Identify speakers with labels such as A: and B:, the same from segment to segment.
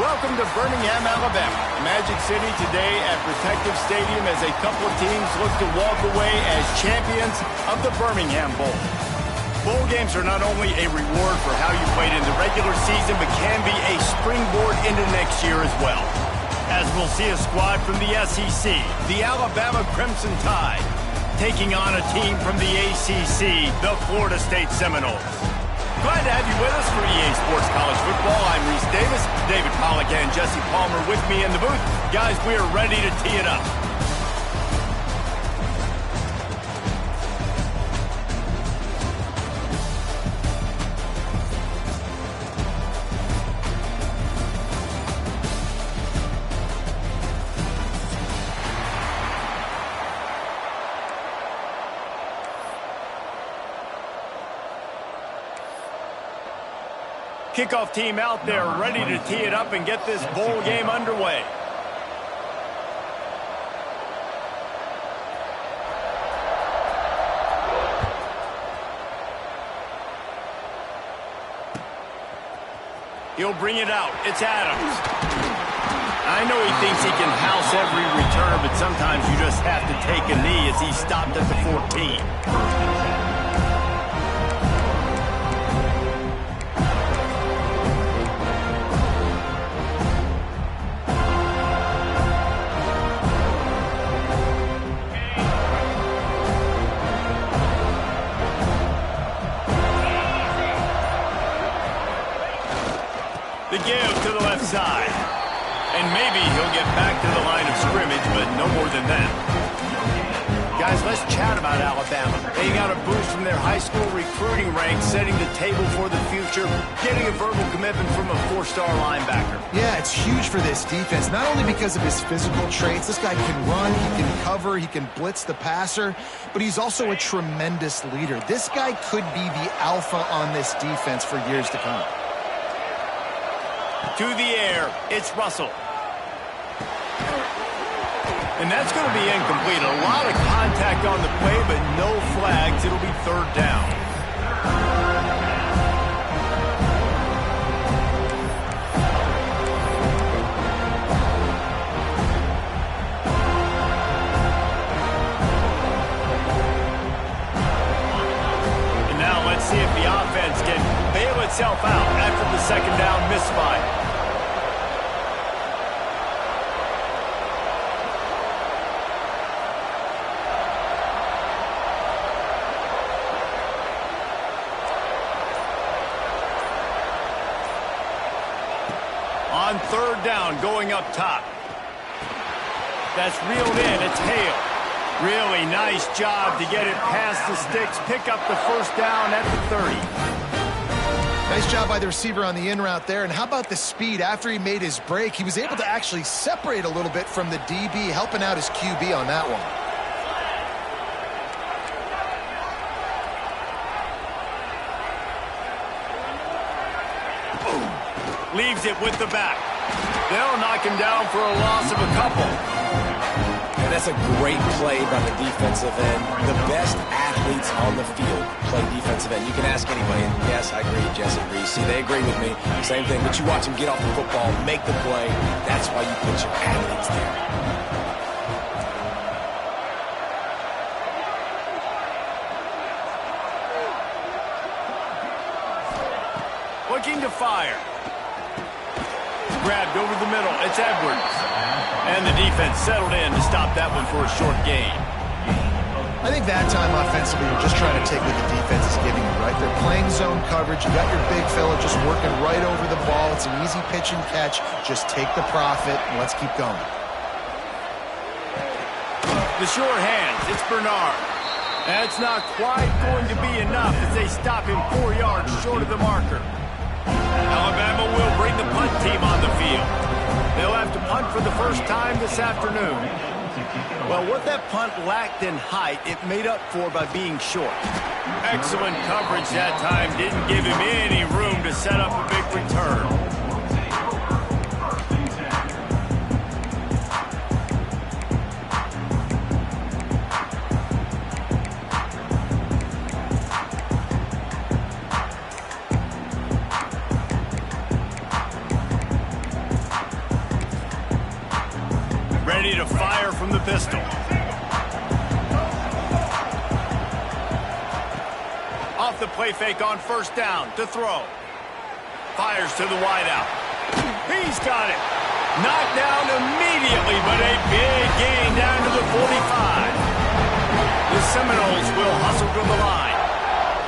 A: Welcome to Birmingham, Alabama, Magic City today at Protective Stadium as a couple of teams look to walk away as champions of the Birmingham Bowl. Bowl games are not only a reward for how you played in the regular season, but can be a springboard into next year as well. As we'll see a squad from the SEC, the Alabama Crimson Tide, taking on a team from the ACC, the Florida State Seminoles. Glad to have you with us for EA Sports College Football. I'm Reese Davis, David Pollack and Jesse Palmer with me in the booth. Guys, we are ready to tee it up. Kickoff team out there ready to tee it up and get this bowl game underway. He'll bring it out. It's Adams. I know he thinks he can house every return, but sometimes you just have to take a knee as he stopped at the 14. The give to the left side. And maybe he'll get back to the line of scrimmage, but no more than that. Guys, let's chat about Alabama. They got a boost from their high school recruiting ranks, setting the table for the future, getting a verbal commitment from a four-star linebacker.
B: Yeah, it's huge for this defense, not only because of his physical traits. This guy can run, he can cover, he can blitz the passer, but he's also a tremendous leader. This guy could be the alpha on this defense for years to come.
A: To the air, it's Russell. And that's going to be incomplete. A lot of contact on the play, but no flags. It'll be third down. And now let's see if the offense can bail itself out after the second down misfire. On third down, going up top. That's reeled in. It's Hale. Really nice job to get it past the sticks, pick up the first down at the 30.
B: Nice job by the receiver on the in route there. And how about the speed? After he made his break, he was able to actually separate a little bit from the DB, helping out his QB on that one.
A: Leaves it with the back. They'll knock him down for a loss of a couple.
C: And that's a great play by the defensive end. The best athletes on the field play defensive end. You can ask anybody, and yes, I agree, Jesse Reese. See, they agree with me. Same thing, but you watch them get off the football, make the play. That's why you put your athletes there.
A: Looking to fire. Grabbed over the middle. It's Edwards. And the defense settled in to stop that one for a short gain.
B: I think that time offensively, you're just trying to take what the defense is giving you, right? They're playing zone coverage. You got your big fella just working right over the ball. It's an easy pitch and catch. Just take the profit and let's keep going.
A: The short hands. It's Bernard. That's not quite going to be enough as they stop him 4 yards short of the marker. Alabama will bring the punt team on the field. They'll have to punt for the first time this afternoon. Well, what that punt lacked in height, it made up for by being short. Excellent coverage that time. Didn't give him any room to set up a big return. off the play fake on first down to throw. Fires to the wideout. He's got it. Knocked down immediately, but a big gain down to the 45. The Seminoles will hustle to the line.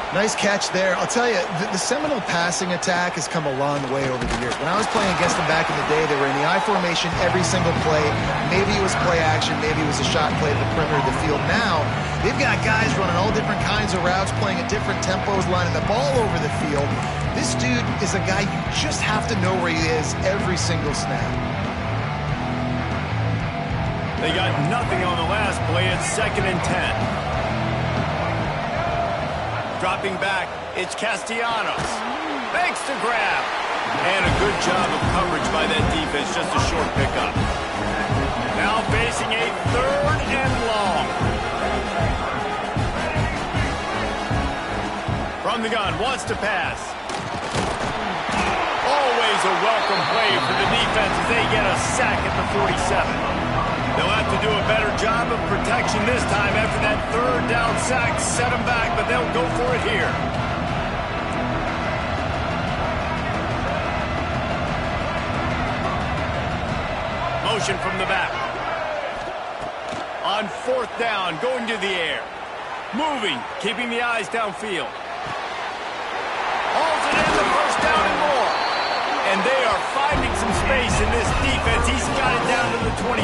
B: Nice catch there. I'll tell you, the Seminole passing attack has come a long way over the years. When I was playing against them back in the day, they were in the I formation every single play. Maybe it was play action, maybe it was a shot play to the perimeter of the field. Now, they've got guys running all different kinds of routes, playing at different tempos, lining the ball over the field. This dude is a guy you just have to know where he is every single snap.
A: They got nothing on the last play. It's 2nd and 10. Dropping back, it's Castellanos. Makes the grab. And a good job of coverage by that defense, just a short pickup. Now facing a 3rd and long. From the gun, wants to pass. Always a welcome play for the defense as they get a sack at the 47. They'll have to do a better job of protection this time after that 3rd down sack set them back, but they'll go for it here. Motion from the back. On 4th down, going to the air. Moving, keeping the eyes downfield. Hauls it in, the 1st down and more. And they are finding some space in this defense. He's got it down to the 25.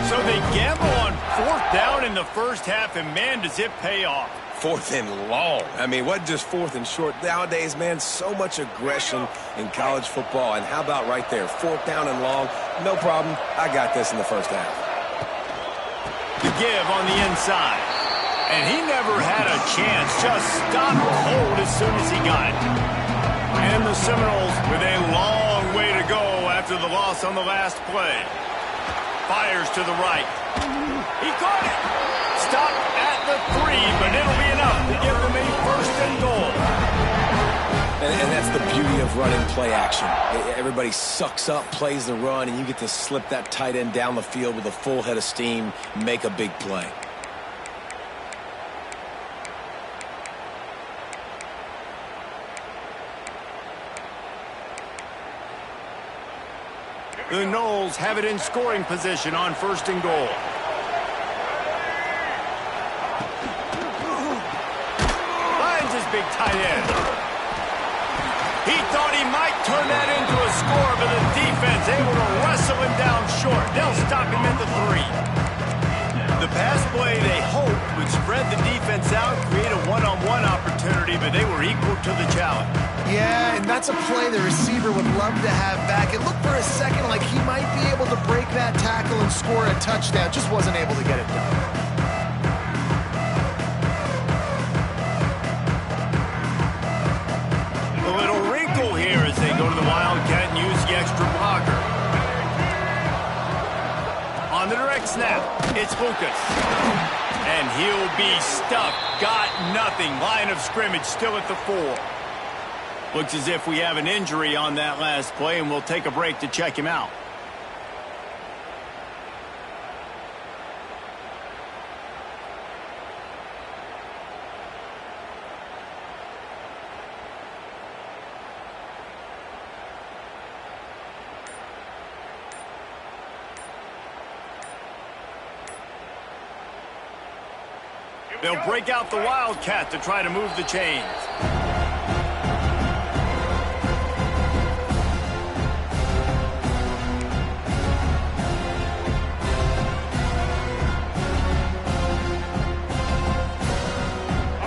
A: So they gamble on 4th down in the first half, and man, does it pay off.
C: 4th and long. I mean, what just 4th and short? Nowadays, man, so much aggression in college football. And how about right there? 4th down and long. No problem. I got this in the first half.
A: The give on the inside. And he never had a chance. Just stopped cold as soon as he got it. And the Seminoles with a long way to go after the loss on the last play. Fires to the right. He caught it. Stopped at the 3, but it'll be enough to give them a 1st and goal.
C: And that's the beauty of running play action. Everybody sucks up, plays the run, and you get to slip that tight end down the field with a full head of steam, make a big play.
A: The Noles have it in scoring position on 1st and goal. Finds his big tight end. He thought he might turn that into a score, but the defense able to wrestle him down short. They'll stop him at the 3. The pass play they hoped would spread the defense out, create a one-on-one opportunity, but they were equal to the challenge.
B: Yeah, and that's a play the receiver would love to have back. It looked for a second like he might be able to break that tackle and score a touchdown. Just wasn't able to get it done.
A: A little wrinkle here as they go to the Wildcat and use the extra blocker. On the direct snap, it's Lucas. And he'll be stuffed. Got nothing. Line of scrimmage still at the 4. Looks as if we have an injury on that last play, and we'll take a break to check him out. They'll break out the Wildcat to try to move the chains.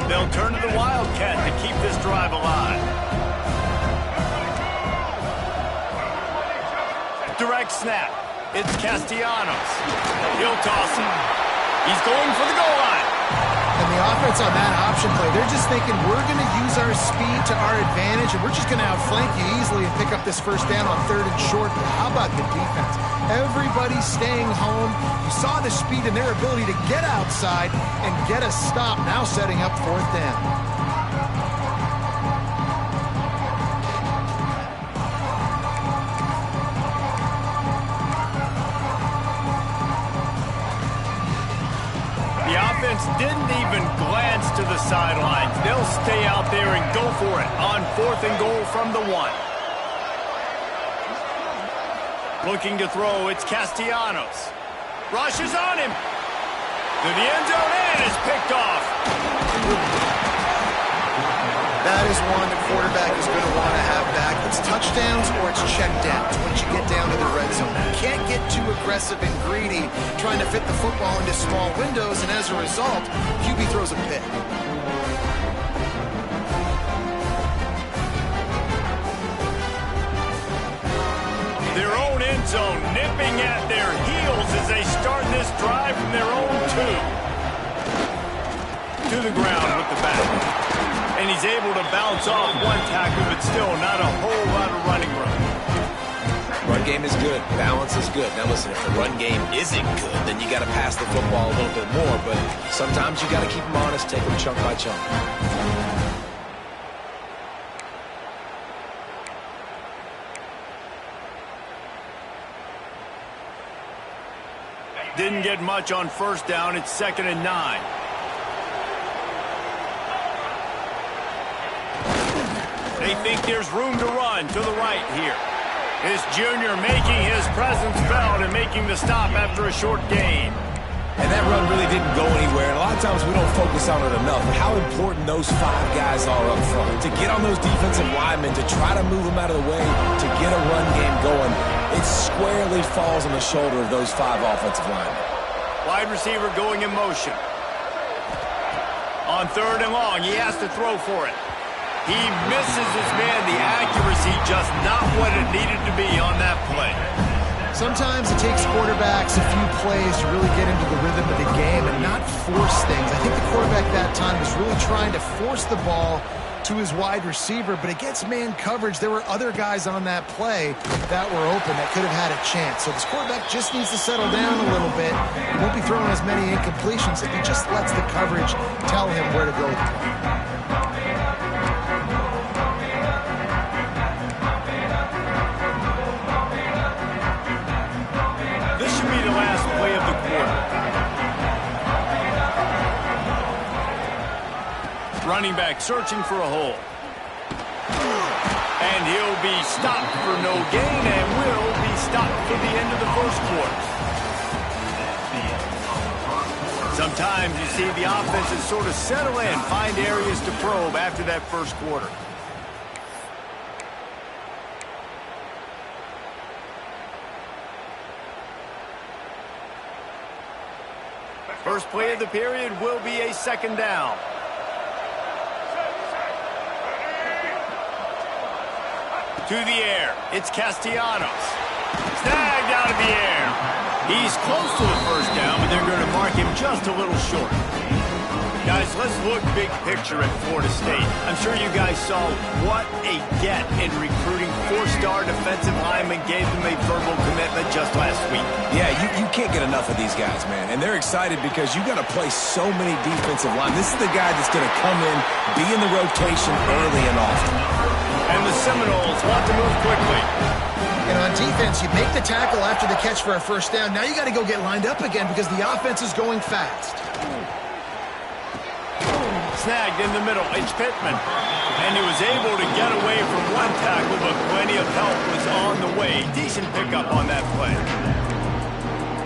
A: They'll turn to the Wildcat to keep this drive alive. Direct snap. It's Castellanos. He'll toss it. He's going for the goal line.
B: And the offense on that option play, they're just thinking we're going to use our speed to our advantage, and we're just going to outflank you easily and pick up this 1st down on 3rd and short. But how about the defense? Everybody staying home. You saw the speed and their ability to get outside and get a stop, now setting up 4th down.
A: The offense didn't even glance to the sidelines. They'll stay out there and go for it on 4th and goal from the 1. Looking to throw, it's Castellanos. Rushes on him. To the end zone and is picked off.
B: That is one the quarterback is going to want to have back. It's touchdowns or it's check downs once you get down to the red zone. You can't get too aggressive and greedy trying to fit the football into small windows, and as a result, QB throws a pick.
A: Their own end zone nipping at their heels as they start this drive from their own 2. To the ground with the back. And he's able to bounce off one tackle, but still not a whole lot of running room.
C: Run game is good. Balance is good. Now listen, if the run game isn't good, then you got to pass the football a little bit more. But sometimes you got to keep them honest, take them chunk by chunk.
A: Didn't get much on 1st down. It's 2nd and 9. They think there's room to run to the right here. This junior making his presence felt and making the stop after a short gain.
C: And that run really didn't go anywhere. And a lot of times we don't focus on it enough. How important those 5 guys are up front. To get on those defensive linemen, to try to move them out of the way, to get a run game going, it squarely falls on the shoulder of those 5 offensive linemen.
A: Wide receiver going in motion. On 3rd and long, he has to throw for it. He misses his man. The accuracy just not what it needed to be on that play.
B: Sometimes it takes quarterbacks a few plays to really get into the rhythm of the game and not force things. I think the quarterback that time was really trying to force the ball to his wide receiver, but against man coverage, there were other guys on that play that were open that could have had a chance. So this quarterback just needs to settle down a little bit. He won't be throwing as many incompletions if he just lets the coverage tell him where to go with the ball.
A: Running back searching for a hole. And he'll be stopped for no gain and will be stopped for the end of the 1st quarter. Sometimes you see the offenses sort of settle in, find areas to probe after that 1st quarter. First play of the period will be a 2nd down. To the air, it's Castellanos. Snagged out of the air. He's close to the 1st down, but they're going to mark him just a little short. Guys, let's look big picture at Florida State. I'm sure you guys saw what a get in recruiting 4-star defensive linemen gave them a verbal commitment just last week.
C: Yeah, you can't get enough of these guys, man. And they're excited because you got to play so many defensive line. This is the guy that's going to come in, be in the rotation early and often.
A: And the Seminoles want to move quickly.
B: And on defense, you make the tackle after the catch for a 1st down. Now you got to go get lined up again because the offense is going fast.
A: Snagged in the middle, it's Pittman. And he was able to get away from one tackle, but plenty of help was on the way. Decent pickup on that play.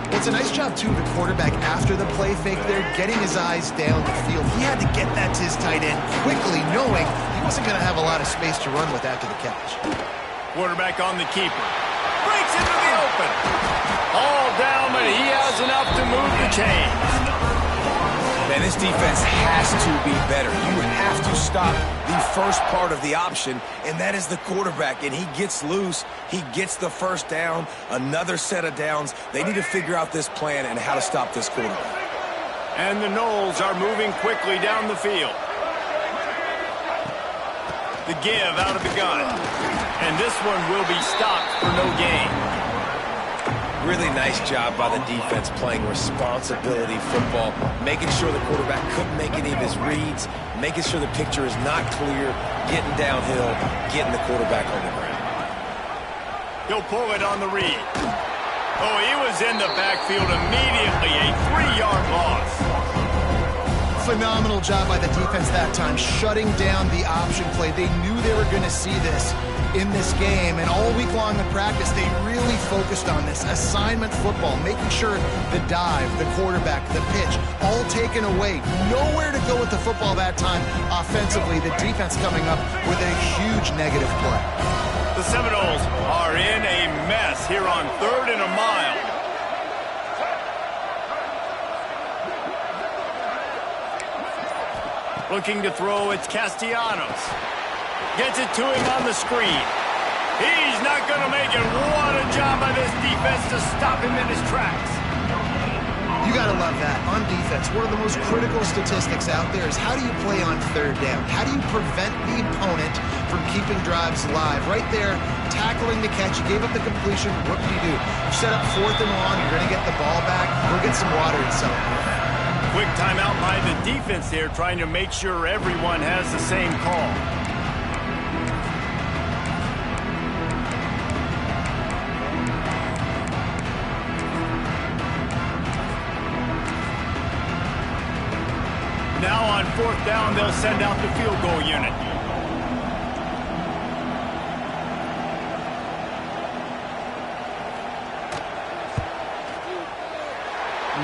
B: Well, it's a nice job, too, of the quarterback after the play fake there, getting his eyes down the field. He had to get that to his tight end quickly, knowing he wasn't going to have a lot of space to run with after the catch.
A: Quarterback on the keeper. Breaks into the open. All down, but he has enough to move the chains.
C: Man, this defense has to be better. You have to stop the first part of the option, and that is the quarterback. And he gets loose. He gets the 1st down, another set of downs. They need to figure out this plan and how to stop this quarterback.
A: And the Noles are moving quickly down the field. The give out of the gun. And this one will be stopped for no gain.
C: Really nice job by the defense playing responsibility football, making sure the quarterback couldn't make any of his reads, making sure the picture is not clear, getting downhill, getting the quarterback on the ground.
A: He'll pull it on the read. Oh, he was in the backfield immediately, a 3-yard loss.
B: Phenomenal job by the defense that time, shutting down the option play. They knew they were going to see this in this game, and all week long in practice, they really focused on this assignment football, making sure the dive, the quarterback, the pitch, all taken away. Nowhere to go with the football that time offensively. The defense coming up with a huge negative play.
A: The Seminoles are in a mess here on 3rd and a mile. Looking to throw, it's Castellanos. Gets it to him on the screen. He's not going to make it. What a job by this defense to stop him in his tracks.
B: You got to love that. On defense, one of the most critical statistics out there is how do you play on 3rd down? How do you prevent the opponent from keeping drives alive? Right there, tackling the catch. You gave up the completion. What do? You set up 4th and long. You're going to get the ball back. Go get some water and celebrate.
A: Quick timeout by the defense there, trying to make sure everyone has the same call. Now on 4th down, they'll send out the field goal unit.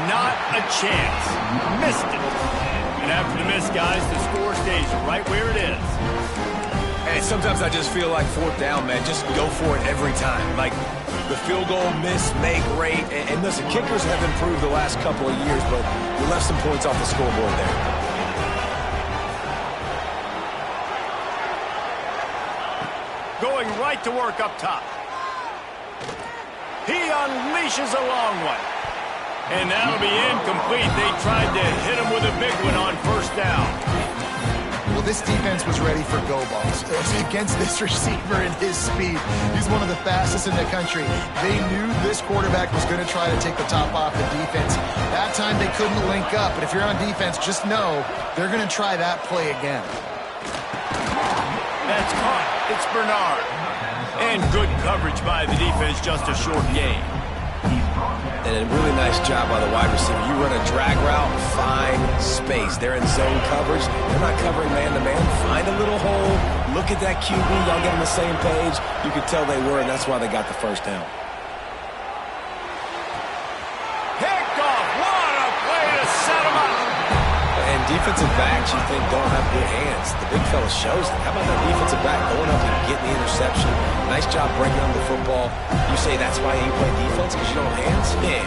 A: Not a chance. Missed it. And after the miss, guys, the score stays right where it is.
C: Hey, sometimes I just feel like 4th down, man. Just go for it every time. Like the field goal miss, make rate. And listen, kickers have improved the last couple of years, but we left some points off the scoreboard there.
A: Going right to work up top. He unleashes a long one. And that'll be incomplete. They tried to hit him with a big one on 1st down.
B: Well, this defense was ready for go balls. Against this receiver and his speed, he's one of the fastest in the country. They knew this quarterback was going to try to take the top off the defense. That time they couldn't link up, but if you're on defense, just know they're going to try that play again.
A: That's caught. It's Bernard. And good coverage by the defense, just a short gain.
C: And a really nice job by the wide receiver. You run a drag route, find space. They're in zone coverage. They're not covering man-to-man. Find a little hole. Look at that QB. Y'all get on the same page. You could tell they were, and that's why they got the 1st down.
A: Picked off. What a play to set him up.
C: And defensive backs, you think, don't have good hands. The big fella shows them. How about that defensive back going up and getting the interception? Nice job breaking on the football. You say that's why you play defense, because you don't have hands? Yeah.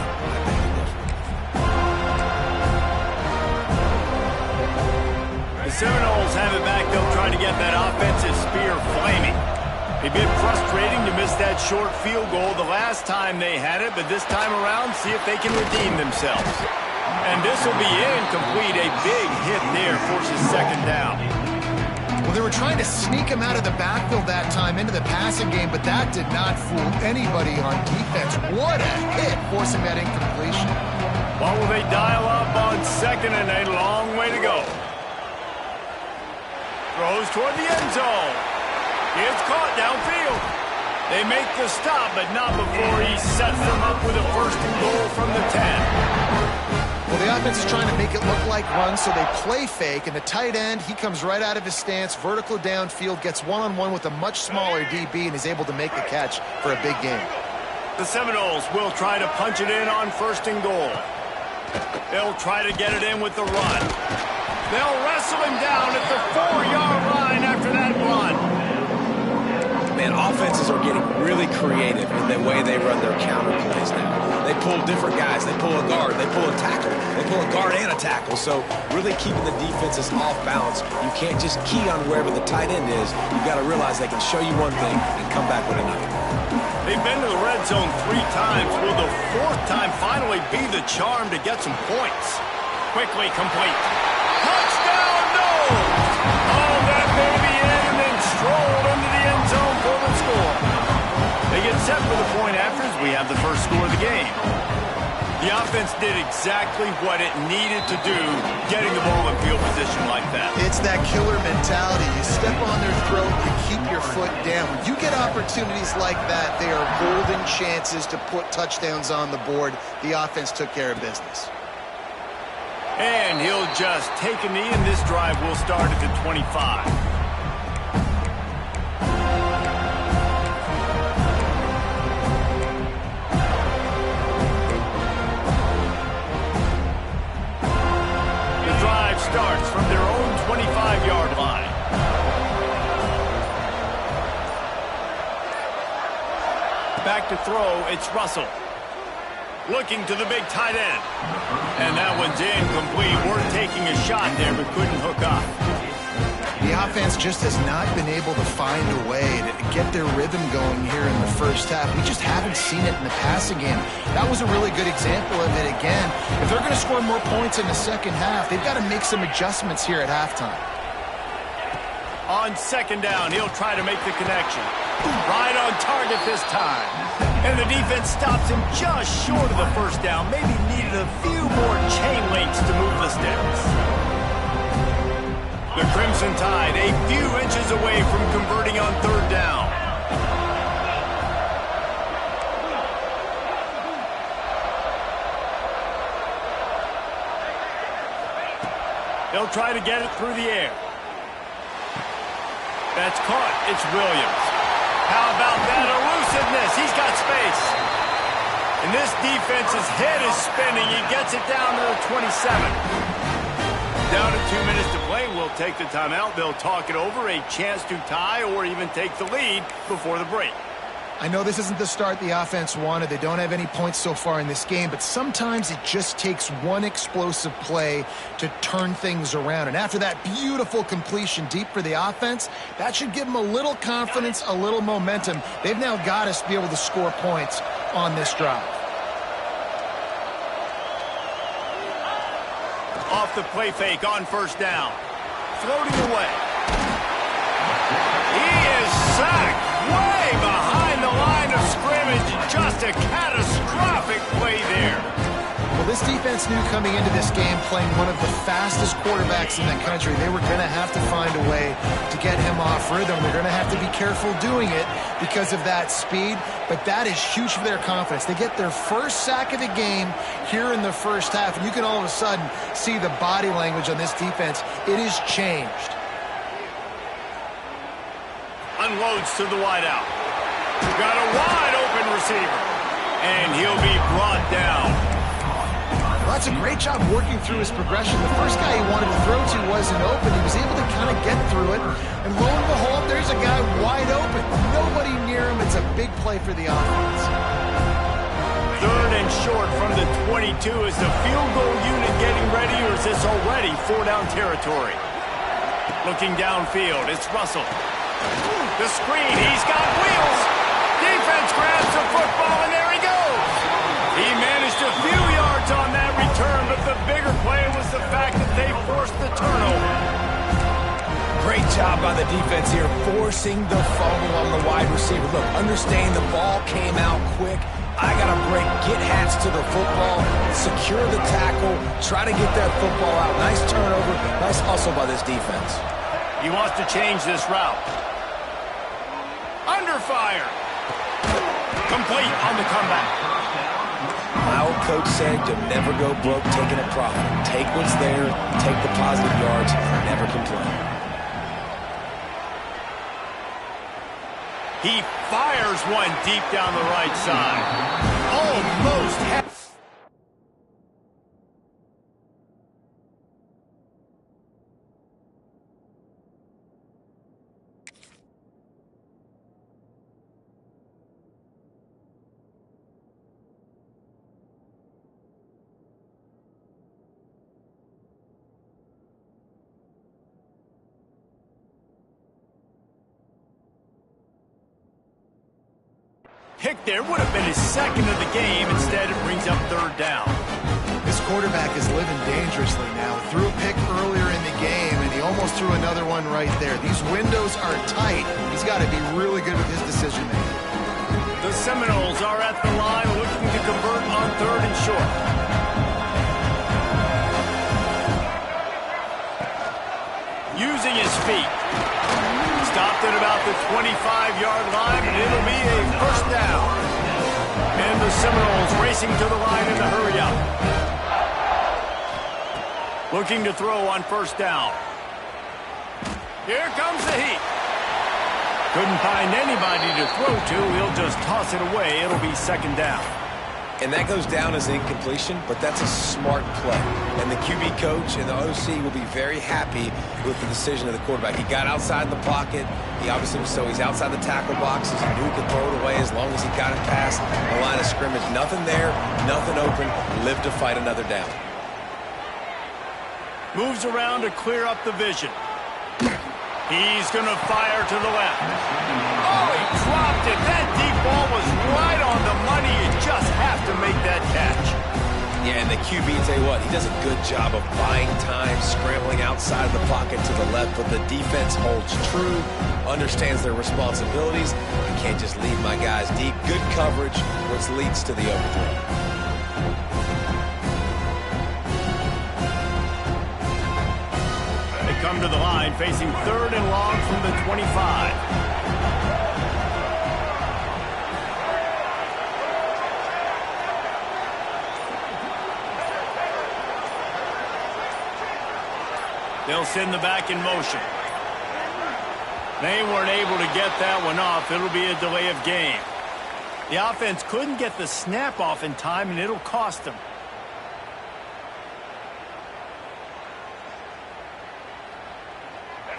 A: The Seminoles have it back. They'll try to get that offensive spear flaming. A bit frustrating to miss that short field goal the last time they had it, but this time around, see if they can redeem themselves. And this will be incomplete. A big hit there forces 2nd down.
B: Well, they were trying to sneak him out of the backfield that time into the passing game, but that did not fool anybody on defense. What a hit, forcing that incompletion.
A: What will they dial up on 2nd and a long way to go? Throws toward the end zone. It's caught downfield. They make the stop, but not before he sets them up with a 1st and goal from the 10.
B: Well, the offense is trying to make it look like runs, so they play fake, and the tight end, he comes right out of his stance, vertical downfield, gets one-on-one with a much smaller DB, and is able to make the catch for a big game.
A: The Seminoles will try to punch it in on 1st and goal. They'll try to get it in with the run. They'll wrestle him down at the 4-yard line after that run.
C: Man, offenses are getting really creative in the way they run their counter plays now. They pull different guys. They pull a guard. They pull a tackle. They pull a guard and a tackle. So really keeping the defenses off balance. You can't just key on wherever the tight end is. You've got to realize they can show you one thing and come back with another.
A: They've been to the red zone 3 times. Will the 4th time finally be the charm to get some points? Quickly complete. Touchdown, no! Oh, that baby in and then strolled into the end zone for the score. They get set for the point after as we have the first score of the game. The offense did exactly what it needed to do, getting the ball in field position like that.
B: It's that killer mentality. You step on their throat, you keep your foot down. When you get opportunities like that, they are golden chances to put touchdowns on the board. The offense took care of business.
A: And he'll just take a knee, and this drive will start at the 25. The drive starts from their own 25-yard line. Back to throw, it's Russell. Looking to the big tight end. And that one's incomplete. We're taking a shot there, but couldn't hook up.
B: The offense just has not been able to find a way to get their rhythm going here in the first half. We just haven't seen it in the passing game. That was a really good example of it again. If they're going to score more points in the second half, they've got to make some adjustments here at halftime.
A: On second down, he'll try to make the connection. Right on target this time. And the defense stops him just short of the first down. Maybe needed a few more chain links to move the sticks. The Crimson Tide a few inches away from converting on third down. They'll try to get it through the air. That's caught. It's Williams. How about that elusiveness? He's got space. And this defense's head is spinning. He gets it down to the 27. Down to 2 minutes to play. We'll take the timeout. They'll talk it over. A chance to tie or even take the lead before the break.
B: I know this isn't the start the offense wanted. They don't have any points so far in this game, but sometimes it just takes one explosive play to turn things around. And after that beautiful completion deep for the offense, that should give them a little confidence, a little momentum. They've now got us to be able to score points on this drive.
A: Off the play fake on first down. Floating away. He is sacked way behind the line of scrimmage. Just a catastrophic play there.
B: Well, this defense knew coming into this game, playing one of the fastest quarterbacks in the country, they were going to have to find a way to get him off rhythm. They're going to have to be careful doing it because of that speed, but that is huge for their confidence. They get their first sack of the game here in the first half, and you can all of a sudden see the body language on this defense. It has changed.
A: Unloads to the wideout. Got a wide open receiver. And he'll be brought down.
B: Well, that's a great job working through his progression. The first guy he wanted to throw to wasn't open. He was able to kind of get through it. And lo and behold, there's a guy wide open. Nobody near him. It's a big play for the offense.
A: Third and short from the 22. Is the field goal unit getting ready, or is this already 4-down territory? Looking downfield, it's Russell. The screen, he's got wheels. Defense grabs the football, and there he goes. He managed a few yards on that return, but the bigger play was the fact that they forced the turnover.
C: Great job by the defense here, forcing the fumble on the wide receiver. Look, understand the ball came out quick. I got to break, get hats to the football, secure the tackle, try to get that football out. Nice turnover, nice hustle by this defense.
A: He wants to change this route. Under fire. Complete on the comeback.
C: My old coach said you'll never go broke taking a profit. Take what's there, take the positive yards, never complain.
A: He fires one deep down the right side. Almost half. Pick there would have been his second of the game. Instead, it brings up third down.
B: This quarterback is living dangerously now. Threw a pick earlier in the game, and he almost threw another one right there. These windows are tight. He's got to be really good with his decision-making.
A: The Seminoles are at the line looking to convert on third and short. Using his feet. Stopped at about the 25-yard line, and it'll be a first down. And the Seminoles racing to the line in the hurry-up. Looking to throw on first down. Here comes the heat. Couldn't find anybody to throw to. He'll just toss it away. It'll be second down.
C: And that goes down as incompletion, but that's a smart play. And the QB coach and the OC will be very happy with the decision of the quarterback. He got outside the pocket. He obviously he's outside the tackle boxes. He knew he could throw it away as long as he got it past the line of scrimmage. Nothing there, nothing open. Live to fight another down.
A: Moves around to clear up the vision. He's going to fire to the left. Oh, he dropped it. That deep ball was right on the money. You just have to make that catch.
C: Yeah, and the QB, tell you what, he does a good job of buying time, scrambling outside of the pocket to the left, but the defense holds true, understands their responsibilities. I can't just leave my guys deep. Good coverage, which leads to the overthrow.
A: Come to the line, facing 3rd and long from the 25. They'll send the back in motion. They weren't able to get that one off. It'll be a delay of game. The offense couldn't get the snap off in time, and it'll cost them.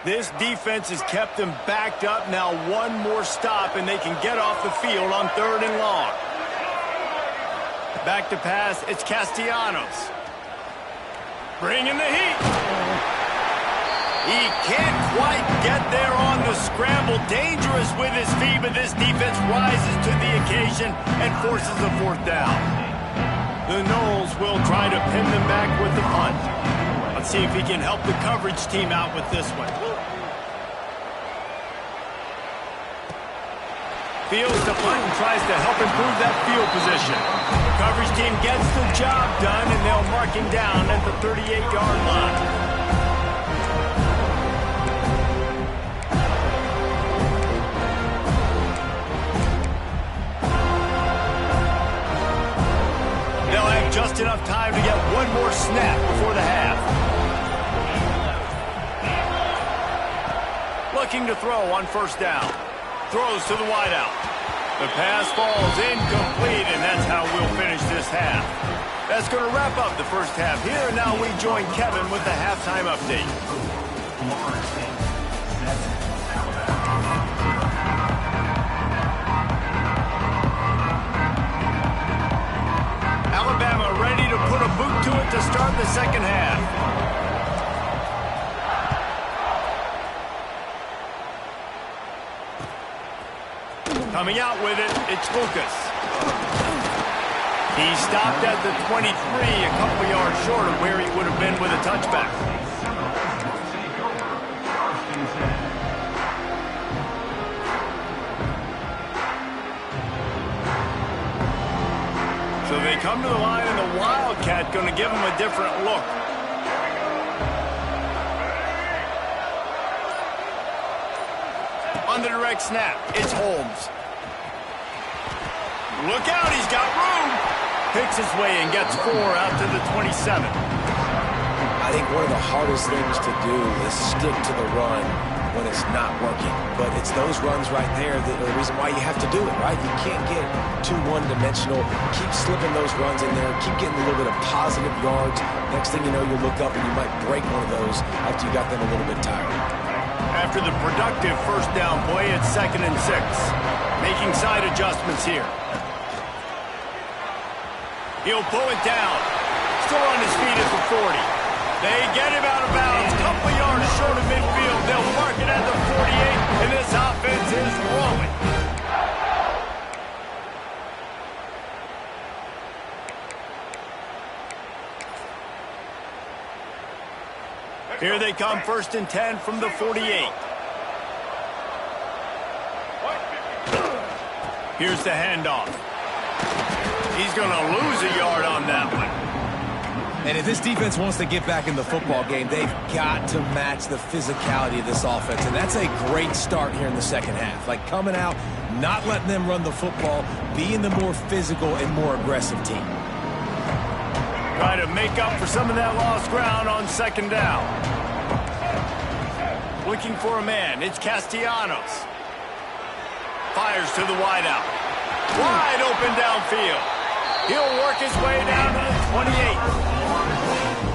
A: This defense has kept them backed up. Now one more stop, and they can get off the field on 3rd and long. Back to pass, it's Castellanos. Bringing the heat. He can't quite get there on the scramble. Dangerous with his feet, but this defense rises to the occasion and forces a 4th down. The Noles will try to pin them back with the punt. Let's see if he can help the coverage team out with this one. Fields the punt and tries to help improve that field position. The coverage team gets the job done, and they'll mark him down at the 38-yard line. They'll have just enough time to get one more snap before the half. Looking to throw on first down. Throws to the wideout. The pass falls incomplete, and that's how we'll finish this half. That's going to wrap up the first half here, and now we join Kevin with the halftime update. Alabama ready to put a boot to it to start the second half. Coming out with it, it's Lucas. He stopped at the 23, a couple yards short of where he would have been with a touchback. So they come to the line, and the Wildcat going to give him a different look. On the direct snap, it's Holmes. Look out, he's got room. Picks his way and gets 4 out to the 27.
C: I think one of the hardest things to do is stick to the run when it's not working. But it's those runs right there that are the reason why you have to do it, right? You can't get too one-dimensional. Keep slipping those runs in there. Keep getting a little bit of positive yards. Next thing you know, you look up and you might break one of those after you got them a little bit tired.
A: After the productive first down play, it's 2nd and 6. Making side adjustments here. He'll pull it down. Still on his feet at the 40. They get him out of bounds. Couple yards short of midfield. They'll mark it at the 48, and this offense is rolling. Here they come, 1st and 10 from the 48. Here's the handoff. He's going to lose a yard on that one.
C: And if this defense wants to get back in the football game, they've got to match the physicality of this offense. And that's a great start here in the second half. Like coming out, not letting them run the football, being the more physical and more aggressive team.
A: Try to make up for some of that lost ground on second down. Looking for a man. It's Castellanos. Fires to the wideout. Wide open downfield. He'll work his way down to the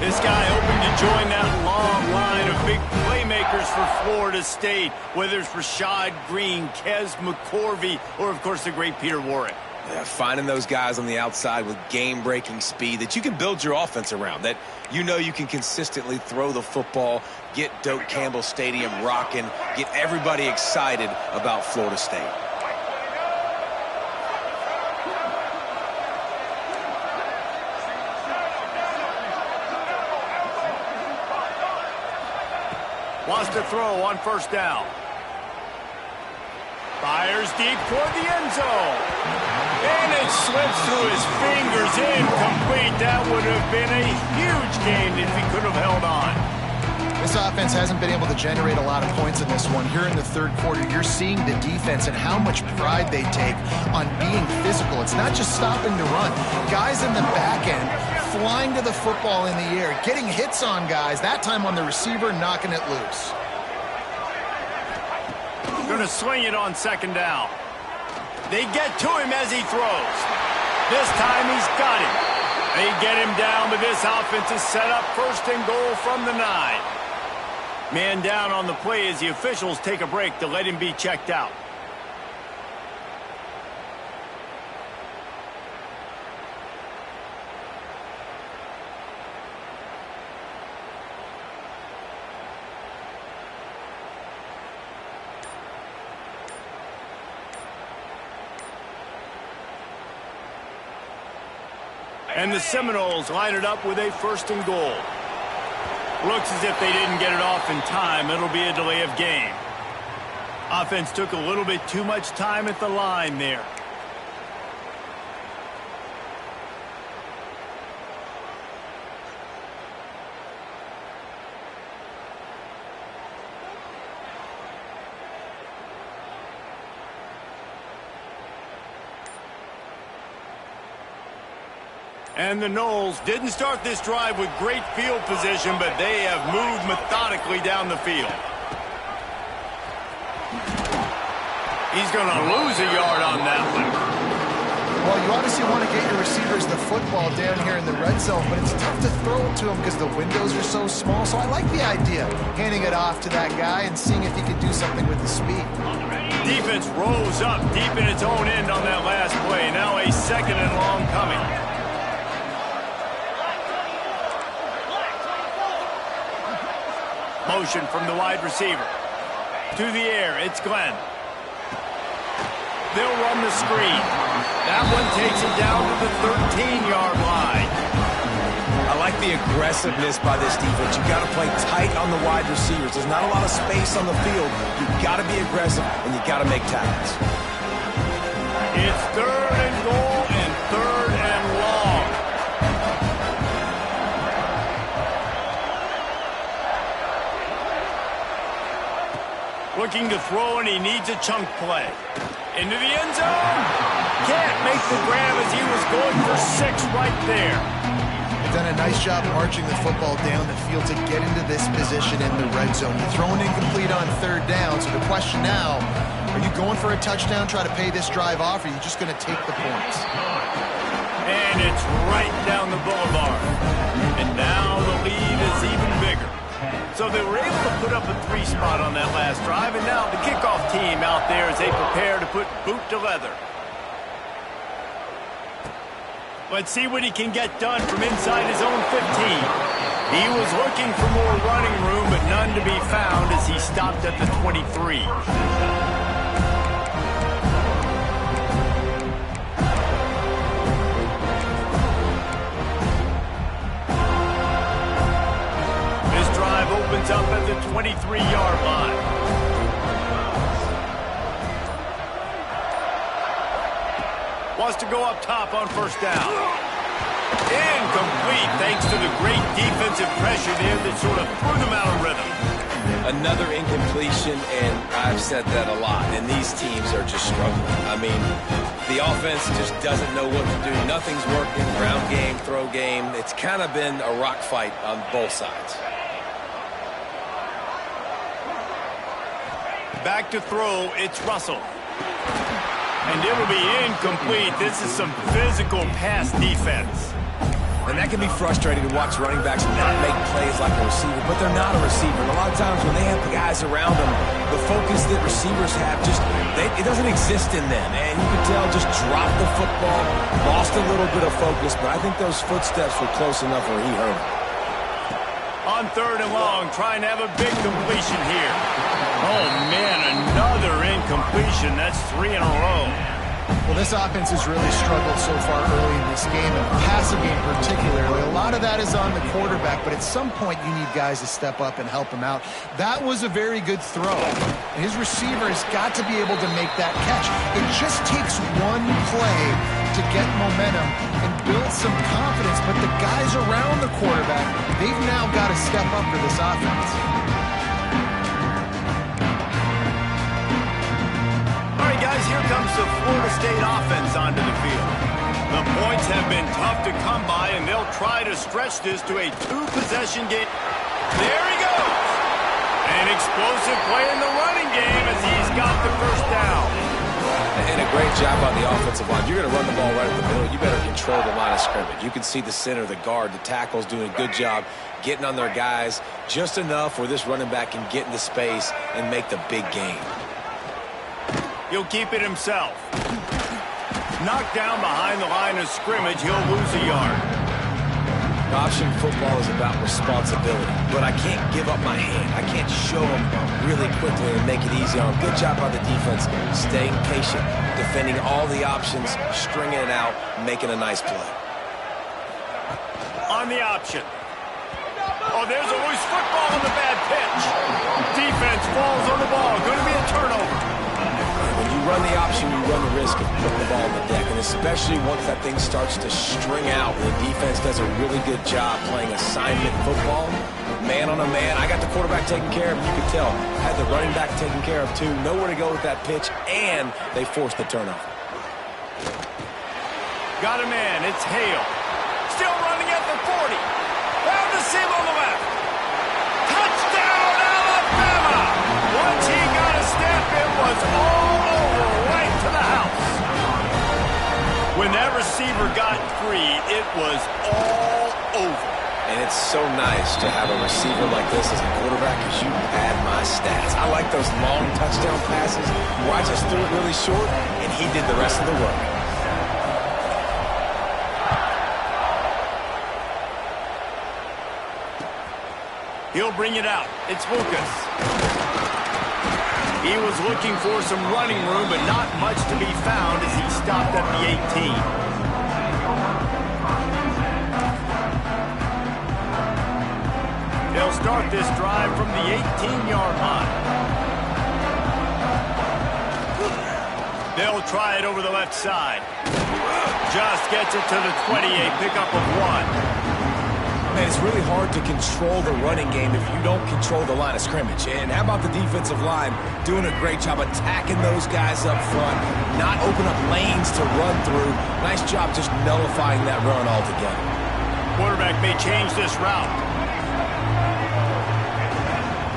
A: 28. This guy hoping to join that long line of big playmakers for Florida State, whether it's Rashad Green, Kez McCorvey, or, of course, the great Peter Warrick.
C: Yeah, finding those guys on the outside with game-breaking speed that you can build your offense around, that you know you can consistently throw the football, get Doak Campbell Stadium rocking, get everybody excited about Florida State.
A: Wants to throw on first down. Fires deep toward the end zone. And it slips through his fingers, incomplete. That would have been a huge gain if he could have held on.
B: This offense hasn't been able to generate a lot of points in this one. Here in the third quarter, you're seeing the defense and how much pride they take on being physical. It's not just stopping to run. Guys in the back end flying to the football in the air, getting hits on guys, that time on the receiver, knocking it loose.
A: Going to swing it on second down. They get to him as he throws. This time he's got him. They get him down, but this offense is set up first and goal from the 9. Man down on the play as the officials take a break to let him be checked out. And the Seminoles line it up with a first and goal. Looks as if they didn't get it off in time. It'll be a delay of game. Offense took a little bit too much time at the line there. And the Noles didn't start this drive with great field position, but they have moved methodically down the field. He's going to lose a yard on that one.
B: Well, you obviously want to get your receivers the football down here in the red zone, but it's tough to throw it to them because the windows are so small. So I like the idea, handing it off to that guy and seeing if he can do something with the speed.
A: Defense rose up deep in its own end on that last play. Now a second and long coming. Motion from the wide receiver. To the air, it's Glenn. They'll run the screen. That one takes it down to the 13-yard line.
C: I like the aggressiveness by this defense. You've got to play tight on the wide receivers. There's not a lot of space on the field. You've got to be aggressive, and you've got to make tackles.
A: It's third and goal and third and long. Looking to throw, and he needs a chunk play. Into the end zone. Can't make the grab as he was going for 6 right there.
B: They've done a nice job marching the football down the field to get into this position in the red zone. You're throwing incomplete on third down, so the question now, are you going for a touchdown, try to pay this drive off, or are you just going to take the points?
A: And it's right down the boulevard. And now the lead is even bigger. So they were able to put up a 3 spot on that last drive, and now the kickoff team out there as they prepare to put boot to leather. Let's see what he can get done from inside his own 15. He was looking for more running room, but none to be found as he stopped at the 23. Opens up at the 23-yard line. Wants to go up top on first down. Incomplete thanks to the great defensive pressure there that sort of threw them out of rhythm.
C: Another incompletion, and I've said that a lot, and these teams are just struggling. I mean, The offense just doesn't know what to do. Nothing's working. Ground game, throw game. It's kind of been a rock fight on both sides.
A: Back to throw, it's Russell. And it will be incomplete. This is some physical pass defense.
C: And that can be frustrating to watch running backs not make plays like a receiver, but they're not a receiver. And a lot of times when they have guys around them, the focus that receivers have it doesn't exist in them. And you can tell just dropped the football, lost a little bit of focus, but I think those footsteps were close enough where he heard them.
A: On 3rd and long, trying to have a big completion here. Oh, man, another incompletion. That's 3 in a row.
B: Well, this offense has really struggled so far early in this game, and the passing game particularly. A lot of that is on the quarterback, but at some point you need guys to step up and help him out. That was a very good throw. And his receiver has got to be able to make that catch. It just takes one play to get momentum and build some confidence, but the guys around the quarterback, they've now got to step up for this offense.
A: Guys, here comes the Florida State offense onto the field. The points have been tough to come by, and they'll try to stretch this to a 2-possession game. There he goes. An explosive play in the running game as he's got the first down.
C: And a great job on the offensive line. You're going to run the ball right at the middle. You better control the line of scrimmage. You can see the center, the guard, the tackles doing a good job getting on their guys just enough where this running back can get into space and make the big game.
A: He'll keep it himself. Knocked down behind the line of scrimmage, he'll lose a yard.
C: Option football is about responsibility, but I can't give up my hand. I can't show them really quickly and make it easy on them. Good job by the defense, staying patient, defending all the options, stringing it out, making a nice play.
A: On the option. Oh, there's a loose football on the bad pitch. Defense falls on the ball. Going to be a turnover.
C: When you run the option, you run the risk of putting the ball on the deck, and especially once that thing starts to string out, the defense does a really good job playing assignment football, man on a man. I got the quarterback taken care of, you could tell. Had the running back taken care of, too. Nowhere to go with that pitch, and they forced the turnover.
A: Got a man. It's Hale. Still running at the 40. Found the seam on the left. Touchdown, Alabama! Once he got a step, it was all over, right to the house. When that receiver got free, it was all over.
C: And it's so nice to have a receiver like this as a quarterback because you pad my stats. I like those long touchdown passes where I just threw it really short and he did the rest of the work.
A: He'll bring it out. It's Lucas. He was looking for some running room, but not much to be found as he stopped at the 18. They'll start this drive from the 18-yard line. They'll try it over the left side. Just gets it to the 28, pickup of 1.
C: Man, it's really hard to control the running game if you don't control the line of scrimmage. And how about the defensive line doing a great job attacking those guys up front, not open up lanes to run through. Nice job just nullifying that run altogether.
A: Quarterback may change this route.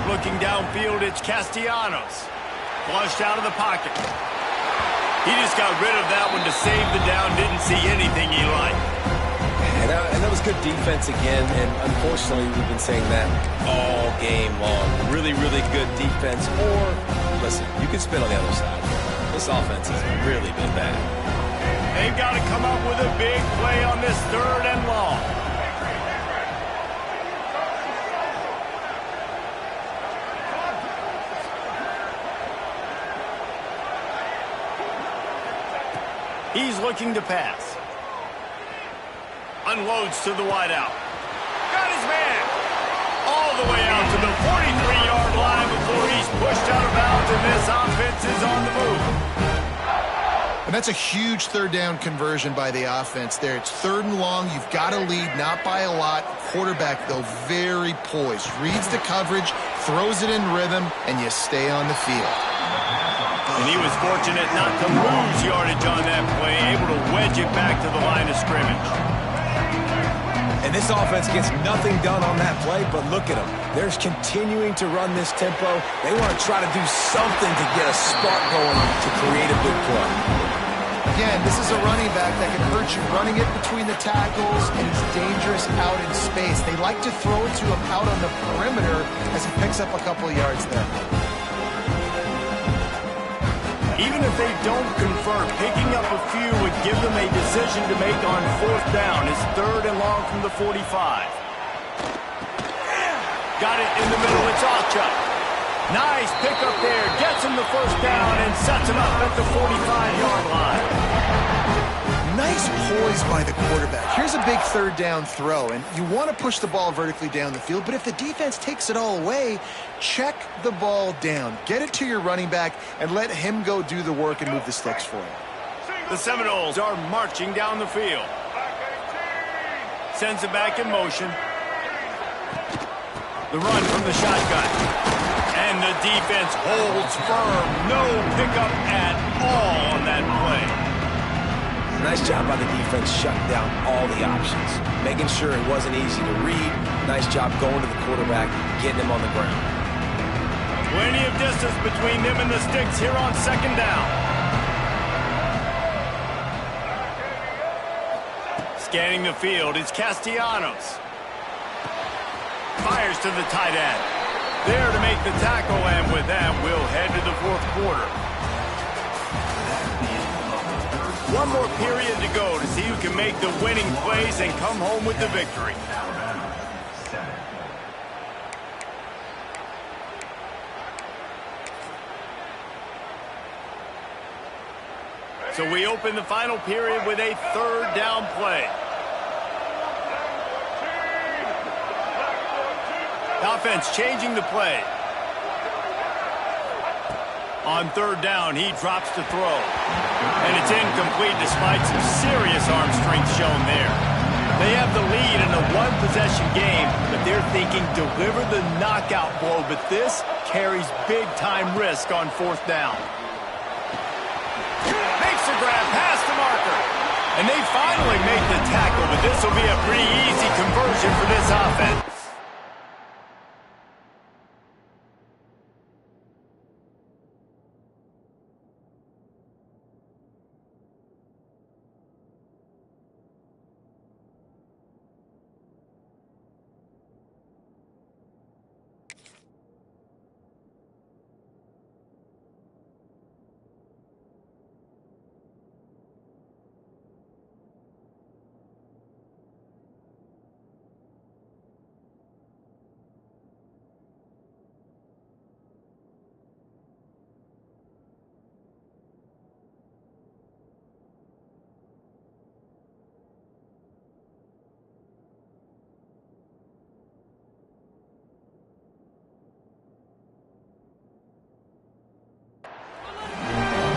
A: Looking downfield, it's Castellanos. Flushed out of the pocket. He just got rid of that one to save the down. Didn't see anything he liked.
C: And that was good defense again, and unfortunately we've been saying that all game long. Really, really good defense, or, listen, you can spin on the other side. This offense has really been bad.
A: They've got to come up with a big play on this 3rd and long. He's looking to pass. Unloads to the wideout. Got his man. All the way out to the 43-yard line before he's pushed out of bounds, and this offense is on the move.
B: And that's a huge 3rd down conversion by the offense there. It's 3rd and long. You've got to lead, not by a lot. Quarterback, though, very poised. Reads the coverage, throws it in rhythm, and you stay on the field.
A: And he was fortunate not to lose yardage on that play, able to wedge it back to the line of scrimmage.
C: And this offense gets nothing done on that play, but look at them. They're continuing to run this tempo. They want to try to do something to get a spark going to create a big play.
B: Again, this is a running back that can hurt you running it between the tackles, and he's dangerous out in space. They like to throw it to him out on the perimeter as he picks up a couple of yards there.
A: Even if they don't convert, picking up a few would give them a decision to make on 4th down. It's 3rd and long from the 45. Got it in the middle. It's Chuck. Nice pickup there. Gets him the 1st down and sets him up at the 45-yard line.
B: Nice poise by the quarterback. Here's a big 3rd down throw, and you want to push the ball vertically down the field, but if the defense takes it all away, check the ball down. Get it to your running back and let him go do the work and move the sticks for you.
A: The Seminoles are marching down the field. Sends it back in motion. The run from the shotgun. And the defense holds firm. No pickup at all on that play.
C: Nice job by the defense shutting down all the options, making sure it wasn't easy to read. Nice job going to the quarterback, getting him on the ground.
A: Plenty of distance between them and the sticks here on 2nd down. Scanning the field, it's Castellanos. Fires to the tight end. There to make the tackle, and with that, we'll head to the 4th quarter. One more period to go to see who can make the winning plays and come home with the victory. So we open the final period with a 3rd down play. Offense changing the play. On 3rd down, he drops to throw. And it's incomplete despite some serious arm strength shown there. They have the lead in a 1-possession game, but they're thinking deliver the knockout blow. But this carries big-time risk on 4th down. Makes the grab past the marker. And they finally make the tackle, but this will be a pretty easy conversion for this offense.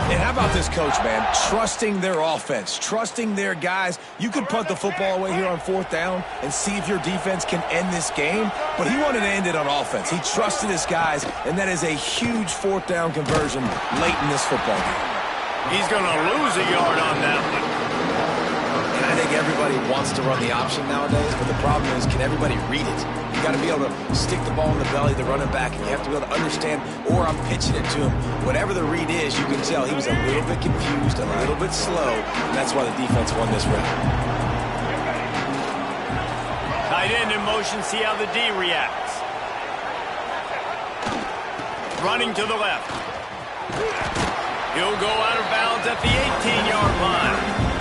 C: And how about this coach, man? Trusting their offense, trusting their guys. You could punt the football away here on 4th down and see if your defense can end this game, but he wanted to end it on offense. He trusted his guys, and that is a huge 4th down conversion late in this football game.
A: He's going to lose a yard on that one.
C: And I think everybody wants to run the option nowadays, but the problem is, can everybody read it? You got to be able to stick the ball in the belly of the running back, and you have to be able to understand, or I'm pitching it to him. Whatever the read is, you can tell he was a little bit confused, a little bit slow, and that's why the defense won this round.
A: Tight end in motion, see how the D reacts. Running to the left. He'll go out of bounds at the 18-yard line.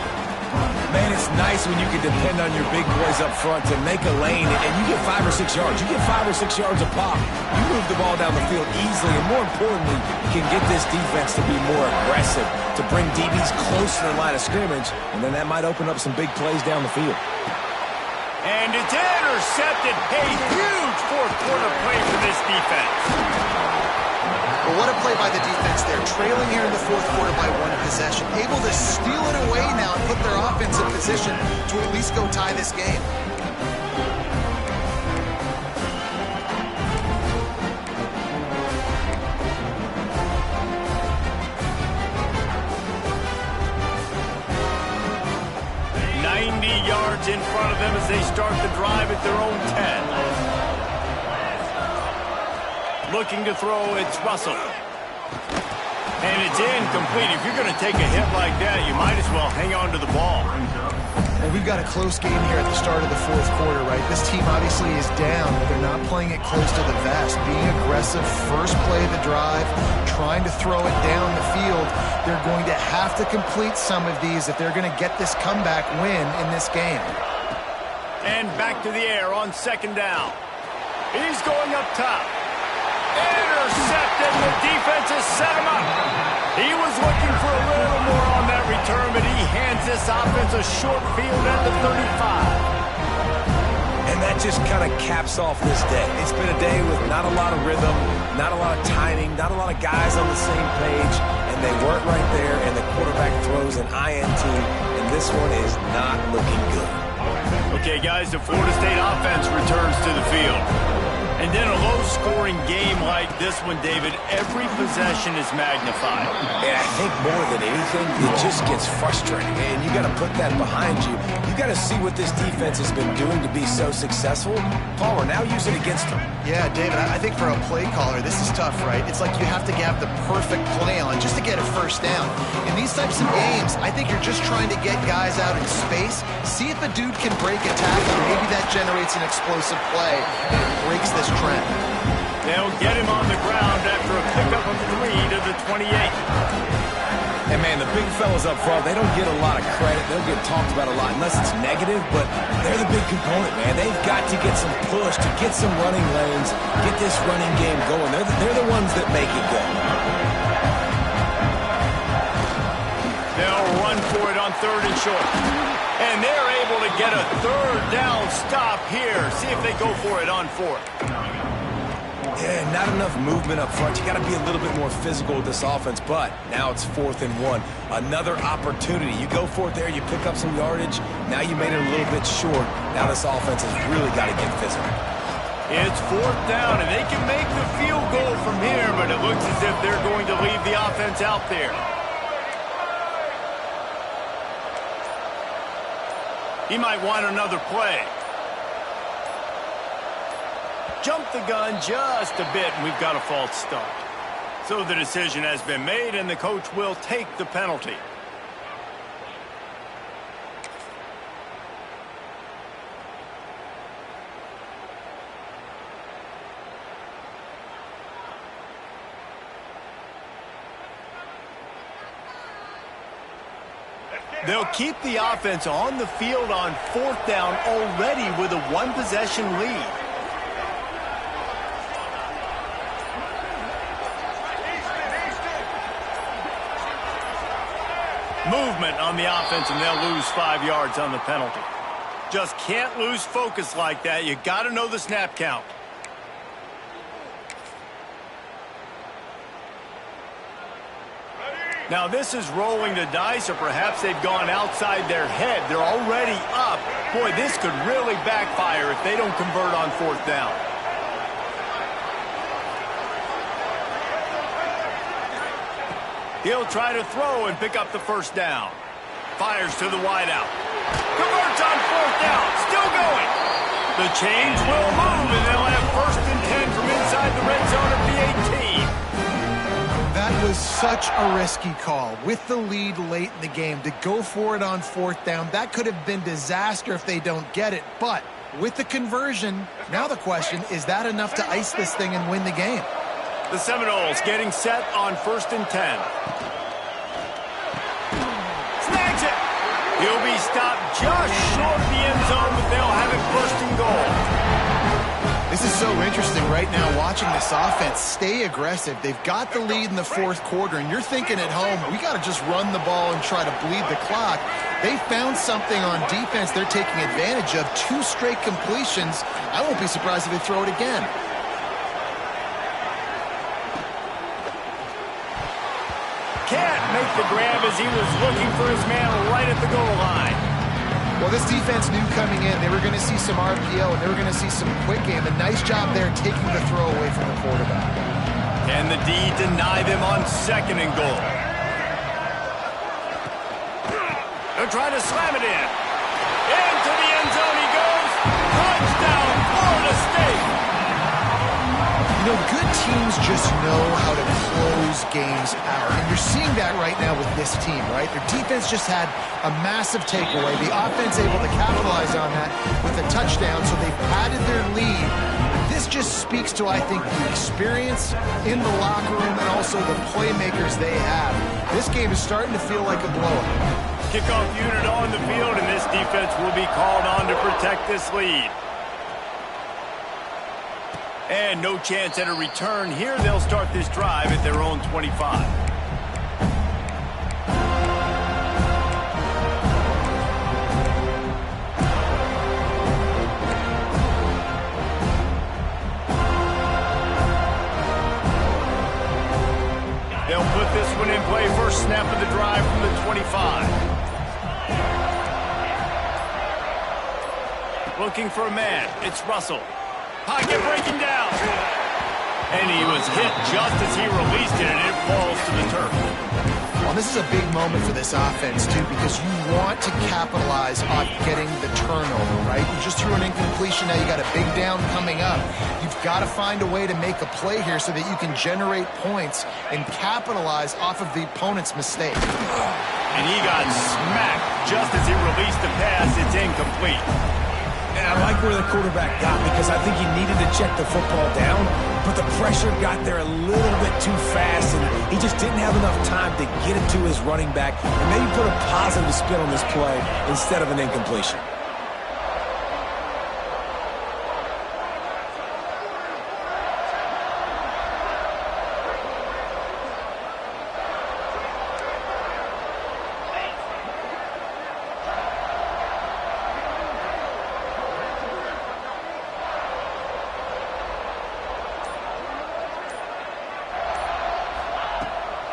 C: Man, it's nice when you can depend on your big boys up front to make a lane, and you get 5 or 6 yards. You get 5 or 6 yards a pop. You move the ball down the field easily, and more importantly, you can get this defense to be more aggressive, to bring DBs close to the line of scrimmage, and then that might open up some big plays down the field.
A: And it's intercepted. A huge 4th quarter play for this defense.
B: Well, what a play by the defense there. Trailing here in the 4th quarter by 1 possession. Able to steal it away now and put their offense in position to at least go tie this game.
A: them as they start the drive at their own 10. Looking to throw, it's Russell. And it's incomplete. If you're going to take a hit like that, you might as well hang on to the ball.
B: Well, we've got a close game here at the start of the fourth quarter, right? This team obviously is down, but they're not playing it close to the vest. Being aggressive, first play of the drive, trying to throw it down the field. They're going to have to complete some of these if they're going to get this comeback win in this game.
A: And back to the air on second down. He's going up top. Intercepted. The defense has set him up. He was looking for a little more on that return, but he hands this offense a short field at the 35.
C: And that just kind of caps off this day. It's been a day with not a lot of rhythm, not a lot of timing, not a lot of guys on the same page, and they weren't right there, and the quarterback throws an INT, and this one is not looking good.
A: Okay, guys, the Florida State offense returns to the field. And then a low-scoring game like this one, David, every possession is magnified.
C: And I think more than anything, it just gets frustrating. And you got to put that behind you. You got to see what this defense has been doing to be so successful. Palmer, now use it against them.
B: Yeah, David, I think for a play caller, this is tough, right? It's like you have to have the perfect play on just to get a first down. In these types of games, I think you're just trying to get guys out in space, see if a dude can break a tackle, and maybe that generates an explosive play and it breaks this trend.
A: They'll get him on the ground after a pickup of 3 to the 28.
C: And, man, the big fellas up front, they don't get a lot of credit. They'll get talked about a lot unless it's negative, but they're the big component, man. They've got to get some push, to get some running lanes, get this running game going. They're the ones that make it go.
A: They'll run for it on 3rd and short. And they're able to get a 3rd down stop here. See if they go for it on 4th.
C: Yeah, not enough movement up front. You got to be a little bit more physical with this offense, but now it's 4th and 1. Another opportunity. You go for it there, you pick up some yardage. Now you made it a little bit short. Now this offense has really got to get physical.
A: It's 4th down, and they can make the field goal from here, but it looks as if they're going to leave the offense out there. He might want another play. Jumped the gun just a bit, and we've got a false start. So the decision has been made, and the coach will take the penalty. They'll keep the offense on the field on 4th down already with a 1-possession lead. Movement on the offense, and they'll lose 5 yards on the penalty. Just can't lose focus like that. You got to know the snap count. Now this is rolling the dice, or perhaps they've gone outside their head. They're already up. Boy, this could really backfire if they don't convert on 4th down. He'll try to throw and pick up the 1st down. Fires to the wideout. Converts on 4th down. Still going. The chains will move, and they'll have 1st and 10 from inside the red zone of the 18.
B: That was such a risky call. With the lead late in the game, to go for it on 4th down, that could have been disaster if they don't get it. But with the conversion, now the question, is that enough to ice this thing and win the game?
A: The Seminoles getting set on 1st and 10. Snags it. He'll be stopped just short of the end zone, but they'll have it 1st and goal.
B: This is so interesting right now, watching this offense stay aggressive. They've got the lead in the 4th quarter, and you're thinking at home, we got to just run the ball and try to bleed the clock. They found something on defense they're taking advantage of. 2 straight completions. I won't be surprised if they throw it again.
A: Can't make the grab as he was looking for his man right at the goal line.
B: Well, this defense knew coming in they were going to see some RPO and they were going to see some quick game. A nice job there taking the throw away from the quarterback.
A: And the D deny them on 2nd and goal. They're trying to slam it in. Into the end zone he goes.
B: You know, good teams just know how to close games out. And you're seeing that right now with this team, right? Their defense just had a massive takeaway. The offense able to capitalize on that with a touchdown, so they've padded their lead. This just speaks to, I think, the experience in the locker room and also the playmakers they have. This game is starting to feel like a blowout.
A: Kickoff unit on the field, and this defense will be called on to protect this lead. And no chance at a return here. They'll start this drive at their own 25. They'll put this one in play. First snap of the drive from the 25. Looking for a man. It's Russell. Pocket breaking down. And he was hit just as he released it, and it falls to the turf.
B: Well, this is a big moment for this offense, too, because you want to capitalize on getting the turnover, right? You just threw an incompletion. Now you got a big down coming up. You've got to find a way to make a play here so that you can generate points and capitalize off of the opponent's mistake.
A: And he got smacked just as he released the pass. It's incomplete.
C: And I like where the quarterback got, because I think he needed to check the football down, but the pressure got there a little bit too fast, and he just didn't have enough time to get it to his running back and maybe put a positive spin on this play instead of an incompletion.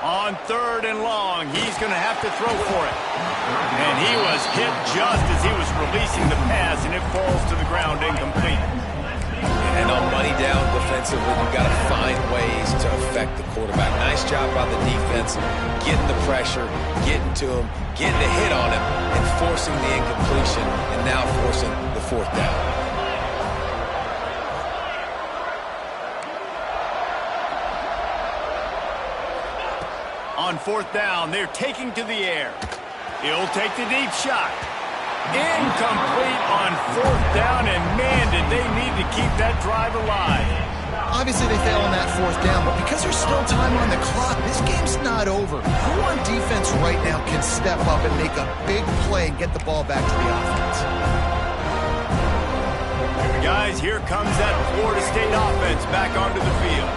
A: On third and long, he's going to have to throw for it. And he was hit just as he was releasing the pass, and it falls to the ground incomplete.
C: And on money down defensively, you've got to find ways to affect the quarterback. Nice job by the defense, getting the pressure, getting to him, getting a hit on him, and forcing the incompletion, and now forcing the fourth down.
A: On fourth down, they're taking to the air. He'll take the deep shot. Incomplete on fourth down, and man, did they need to keep that drive alive.
B: Obviously, they fail on that fourth down, but because there's still time on the clock, this game's not over. Who on defense right now can step up and make a big play and get the ball back to the offense?
A: Guys, here comes that Florida State offense back onto the field.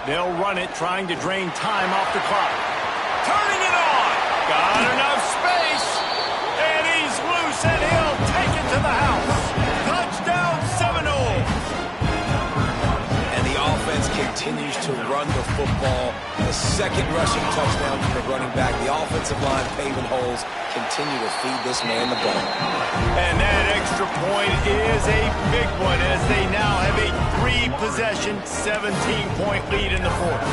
A: They'll run it, trying to drain time off the clock. Turning it on. Got enough space. And he's loose, and he'll take it to the house. Touchdown Seminoles.
C: And the offense continues to run the football. The second rushing touchdown for the running back. The offensive line paving holes. Continue to feed this man the ball.
A: And that extra point is a big one, as they now have a 3-possession, 17-point lead in the fourth.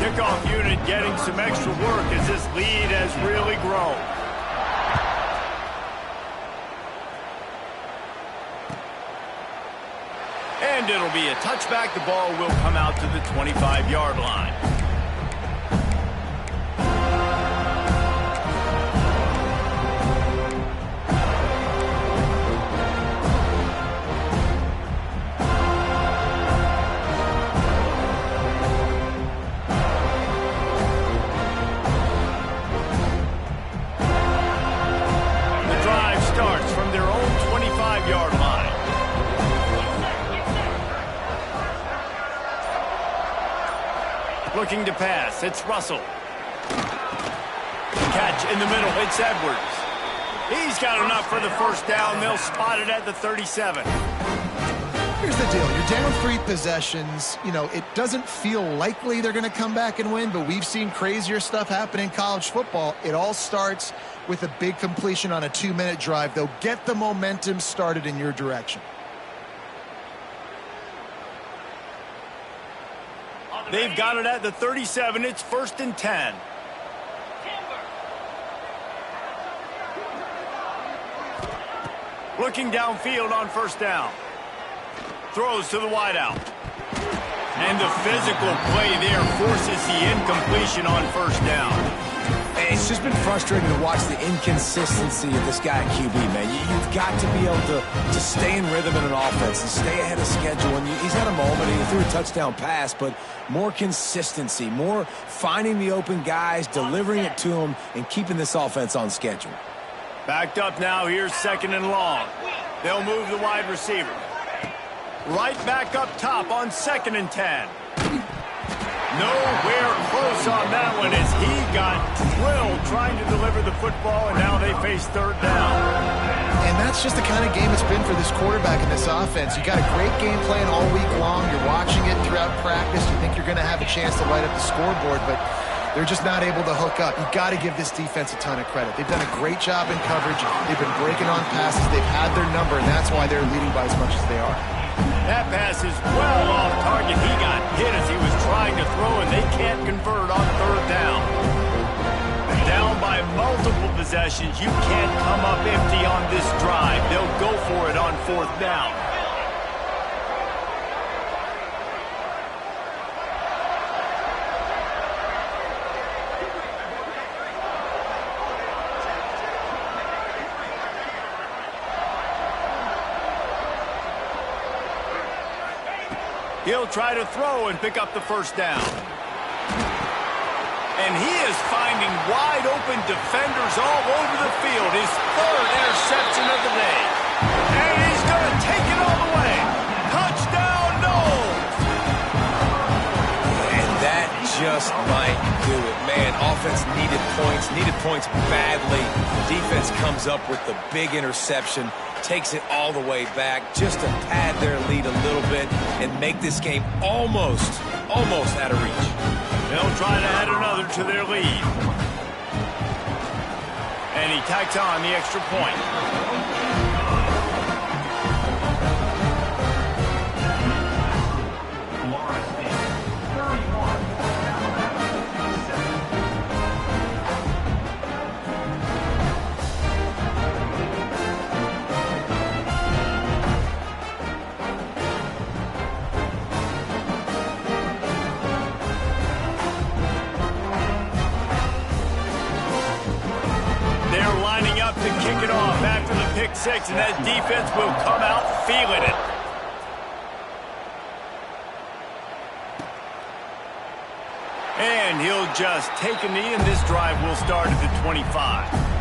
A: Kickoff unit getting some extra work as this lead has really grown. And it'll be a touchback. The ball will come out to the 25-yard line. From their own 25-yard line. Looking to pass. It's Russell. Catch in the middle. It's Edwards. He's got enough for the first down. They'll spot it at the 37.
B: Here's the deal. You're down 3 possessions. You know, it doesn't feel likely they're going to come back and win, but we've seen crazier stuff happen in college football. It all starts with a big completion on a 2-minute drive. They'll get the momentum started in your direction.
A: They've got it at the 37. It's 1st and 10. Looking downfield on first down. Throws to the wideout. And the physical play there forces the incompletion on first down.
C: It's just been frustrating to watch the inconsistency of this guy at QB, man. You've got to be able to stay in rhythm in an offense and stay ahead of schedule. And he's had a moment, he threw a touchdown pass, but more consistency, more finding the open guys, delivering it to them, and keeping this offense on schedule.
A: Backed up now, here's second and long. They'll move the wide receiver. Right back up top on 2nd and 10. Nowhere close on that one as he got drilled trying to deliver the football, and now they face third down.
B: And that's just the kind of game it's been for this quarterback in this offense. You got a great game plan all week long. You're watching it throughout practice. You think you're going to have a chance to light up the scoreboard, but they're just not able to hook up. You got to give this defense a ton of credit. They've done a great job in coverage. They've been breaking on passes. They've had their number, and that's why they're leading by as much as they are.
A: That pass is well off target. He got hit as he was trying to throw, and they can't convert on third down. Down by multiple possessions. You can't come up empty on this drive. They'll go for it on fourth down. He'll try to throw and pick up the first down. And he is finding wide-open defenders all over the field. His third interception of the day. And he's going to take it all the way. Touchdown, Knowles!
C: And that just might do it. Man, offense needed points badly. Defense comes up with the big interception. Takes it all the way back just to pad their lead a little bit and make this game almost out of reach.
A: They'll try to add another to their lead. And he tacks on the extra point. To kick it off after the pick six, and that defense will come out feeling it. And he'll just take a knee, and this drive will start at the 25.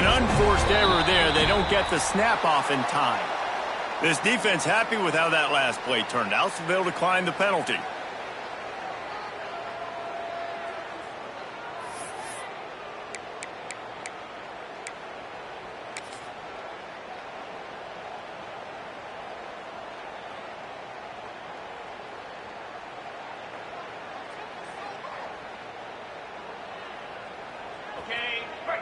A: Unforced error there. They don't get the snap off in time. This defense happy with how that last play turned out, so they'll decline the penalty. Okay, break.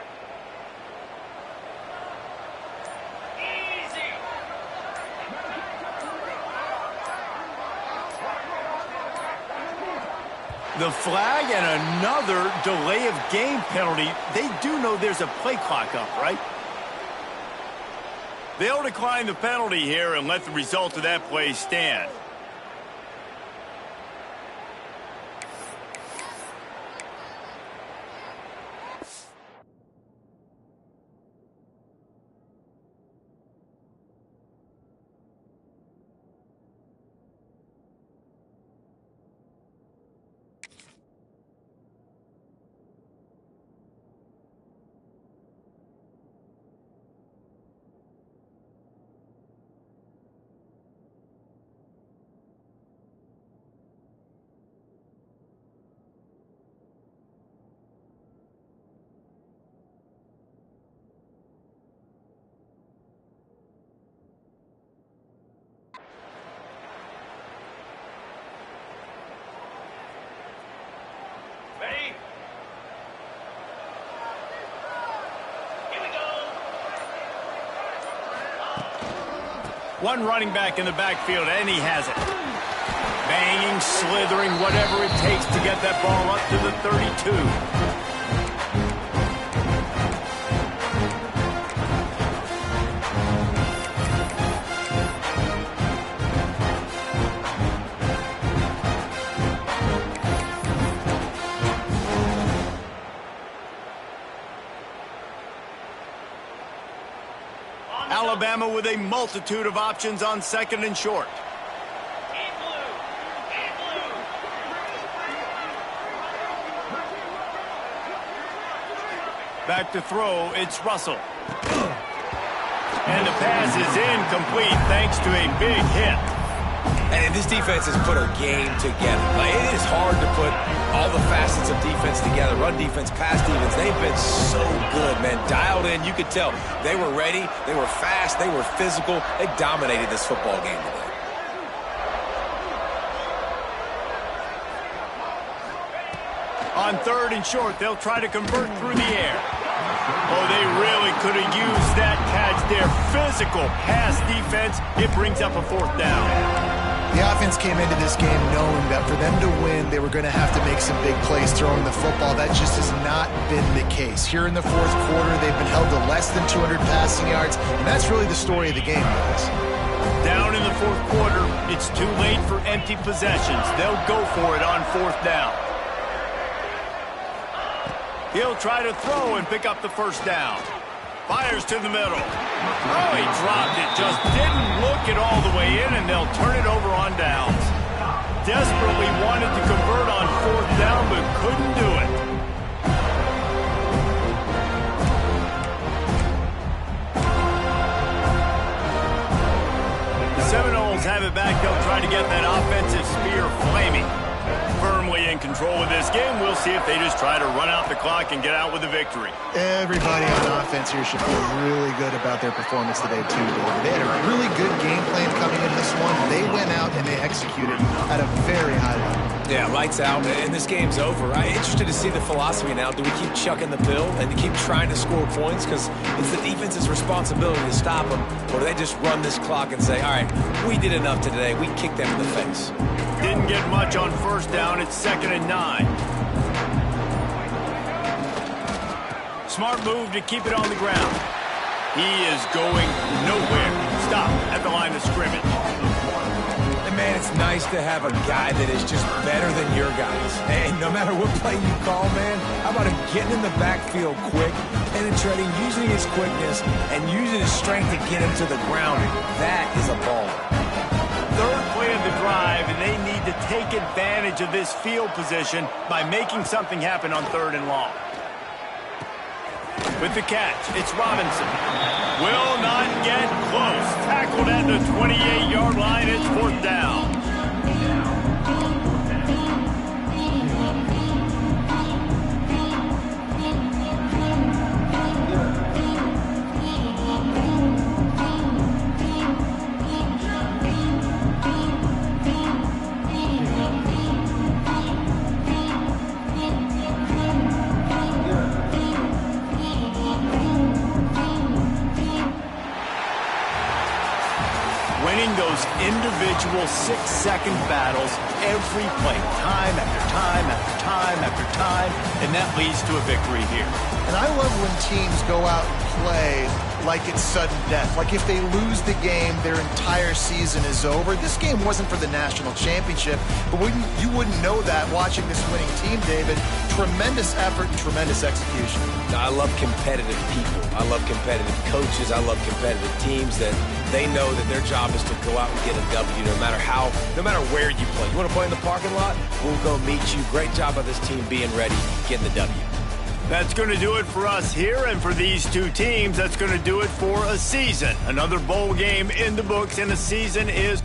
A: The flag and another delay of game penalty. They do know there's a play clock up, right? They'll decline the penalty here and let the result of that play stand. One running back in the backfield, and he has it. Banging, slithering, whatever it takes to get that ball up to the 32. Alabama with a multitude of options on 2nd and short. Back to throw, it's Russell. And the pass is incomplete thanks to a big hit.
C: And this defense has put a game together. Like, it is hard to put all the facets of defense together. Run defense, pass defense. They've been so good, man. Dialed in. You could tell they were ready. They were fast. They were physical. They dominated this football game today.
A: On 3rd and short, they'll try to convert through the air. Oh, they really could have used that catch there. Physical pass defense. It brings up a 4th down.
B: The offense came into this game knowing that for them to win, they were going to have to make some big plays throwing the football. That just has not been the case. Here in the 4th quarter, they've been held to less than 200 passing yards, and that's really the story of the game, guys.
A: Down in the 4th quarter, it's too late for empty possessions. They'll go for it on 4th down. He'll try to throw and pick up the 1st down. Fires to the middle. Oh, he dropped it. Just didn't look it all the way in, and they'll turn it over on downs. Desperately wanted to convert on 4th down, but couldn't do it. The Seminoles have it back. They'll try to get that offensive spear flaming. Firmly in control of this game. We'll see if they just try to run out the clock and get out with a victory.
B: Everybody on offense here should feel really good about their performance today, too, David. They had a really good game plan coming in this one. They went out and they executed at a very high level.
C: Yeah, lights out, and this game's over. I'm interested to see the philosophy now. Do we keep chucking the pill and keep trying to score points? Because it's the defense's responsibility to stop them. Or do they just run this clock and say, all right, we did enough today. We kicked them in the face.
A: Didn't get much on 1st down. It's 2nd and 9. Smart move to keep it on the ground. He is going nowhere. Stop at the line of scrimmage.
C: And man, it's nice to have a guy that is just better than your guys. And no matter what play you call, man, how about him getting in the backfield quick, penetrating, using his quickness, and using his strength to get him to the ground. That is a baller.
A: 3rd play of the drive, and they need to take advantage of this field position by making something happen on 3rd and long. With the catch, it's Robinson. Will not get close. Tackled at the 28-yard line. It's 4th down. Winning those individual 6-second battles every play, time after time after time after time, and that leads to a victory here.
B: And I love when teams go out and play like it's sudden death. Like if they lose the game, their entire season is over. This game wasn't for the national championship, but you wouldn't know that watching this winning team, David. Tremendous effort and tremendous execution.
C: I love competitive people. I love competitive coaches. I love competitive teams that they know that their job is to go out and get a W no matter where you play. You want to play in the parking lot? We'll go meet you. Great job by this team being ready, getting the W.
A: That's going to do it for us here, and for these two teams, that's going to do it for a season. Another bowl game in the books, and the season is